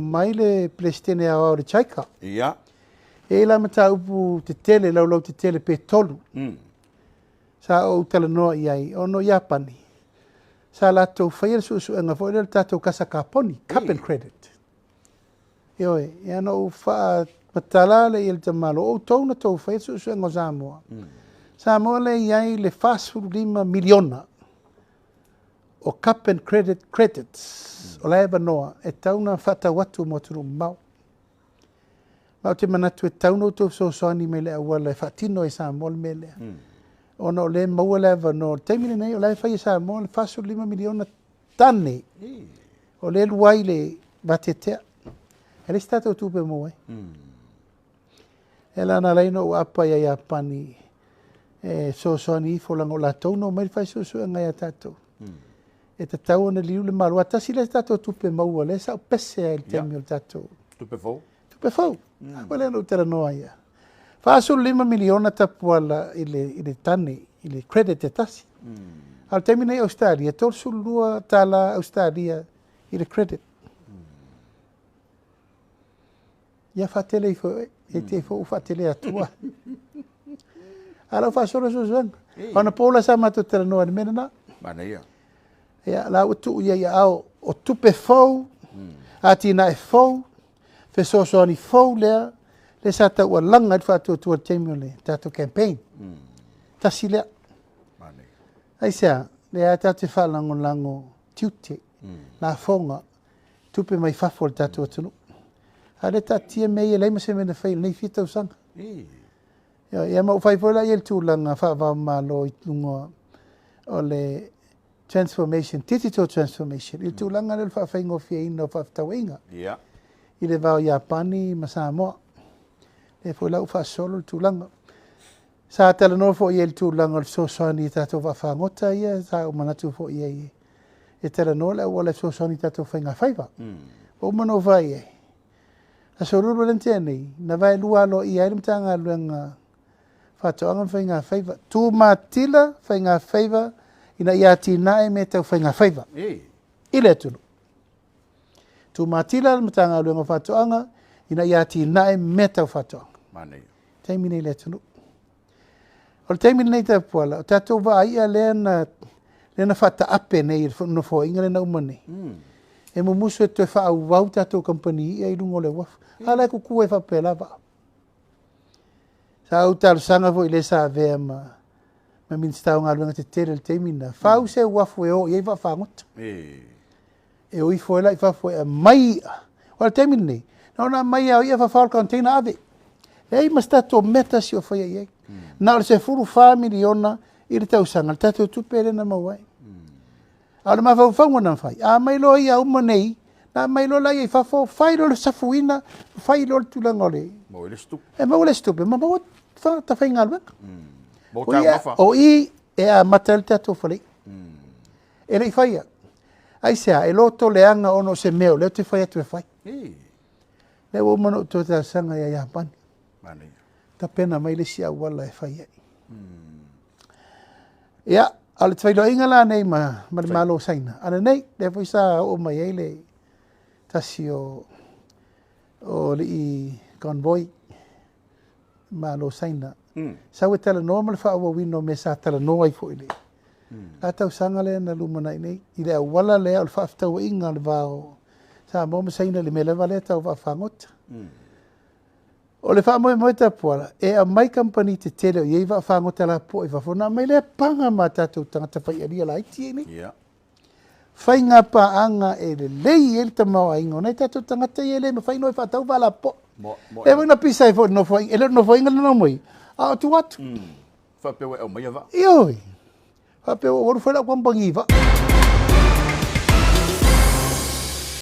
Mai le Palestine a o chaika. Ia. E la mata upu te tele, lau te tele pe tolu. Sa o tala noa iai, o no Japani. Sa la tau whaia su enga fo, ila tatou kasa kaponi, cap and credit. Ioe, e ano u wha matala le il te malo, o tauna tau whaia su enga Samoa. Samoa le iai le fasu 5 miliona o cap and credit credits. O la eba noa, e tauna whata watu mo tunu mau. Mau te manatu e tauna o tau soani me le awala e whatino e Samoa me lea. Ono le maua leva no teimine nei o le whai Samoa le fasu 5 miliona tane. O le luai le vatetea. E le stata o tupe moe. E la na leino o apa ia Japani e soani ifo lango la tauno mai whai susu e ngai a tatou. E te tau ona liu le malu. Atasi le tatou tupe maua le sa o pese a il temi o tatou. Tupe fau? Tupe fau. Wale no tera noa ia. Fasu 5 miliona tapuala ile tane, ile credit e tasi. Al termine Australia, torsu lua tala Australia ile credit. Ia fatele ifo, e te ifo fatele atua. Ala fasoro suzanga. Ona pola sa matu tera noa ni mena na. Mana ia. Ia la utu ia au o tupe fau, atinae fau, fe soani fau lea, le sa ta ua langa i whātua tua teimio le tātou campaign. Tasi lea. Ai sea, le a tātou whalango tiute, nā whonga, tupe mai whafo le tātou atunu. A le tātia mei e leima se mena whaile, nei whitau sanga. Ia mau whaifola i el tūlanga whaavau malo i tungoa o le transformation, digital transformation. Il tūlanga le whawhaingo fia ina o whawtau inga. I le vau Japani ma Samoa. E foi lau fa solo tulanga. Sa tala no fo i el tulanga so soni tato va fa ngota ia sa o manatu fo ia. E tala no la wala so soni tato fa nga faiva. O mano vai e. A soruru lentene na vai lua lo ia i mtanga luenga fa to anga fa nga faiva. Tu matila fa nga faiva ina ia atinae me tau fa nga faiva. Ile tulu. Tu matila mtanga luenga fa to anga ina ia atinae me tau whatoa. Mane. Taimine le tunu. O le taimine nei te puala, o tatou wa aia lena whata ape nei no fo inga le na umane. E mo musu e te wha wau tatou company ia i lungo le wafu. Hala e kuku e whape lava. Sa au talu sanga fo i le sa vea ma minstau ngā luenga te tere le taimina. Whau se wafu e o i wa whangota. E o i fo e la i whafu e mai. O le taimine nei. Nona mai au ia whawhal container ave. Ei mas tato meta si o whaia iei. Nā o se furu 4 miliona i le tausanga. Le tato tupere na mawai. Au le mawhawhawha na whai. A mai lo ia uma nei. Nā mai lo la iei whawhau. Whai lo le safuina. Whai lo le tulanga o le. Mau le stup. E mau le stup. Ma mau ta whai ngā luenga. Mau tā mawha. O i e a mata le tato whalei. E rei whaia. Ai sea e loto le anga ono se meo. Leo te whai atu e whai. Le o mano to ta sanga ia Japani. Mane. Ta pena mai le sia wala e fai ai. Ia, ale twailo inga la nei ma malo saina. Ana nei, le foi sa o mai ai le tasi o le i convoy malo saina. Sa we tala normal fa o wino me sa tala no ai foi le. A tau sanga le na lumana nei. I le wala le al fa tau inga le vao. Sa mo saina le mele vale tau va fangot. O le fa mo ta pola e a mai company te tele ye va fangot la po e va fona mai le panga mata tu tanga fa ia la iti ni. Ia. Fai nga pa anga e le lei el ta mo ai ngona ta tu tanga te ele me fai no fa tau va la po. E va na pisa e fo no foi ele no foi ngala no moi. A tu wat. Fa pe o mai va. Ioi. Fa pe o foi la kwambangi va.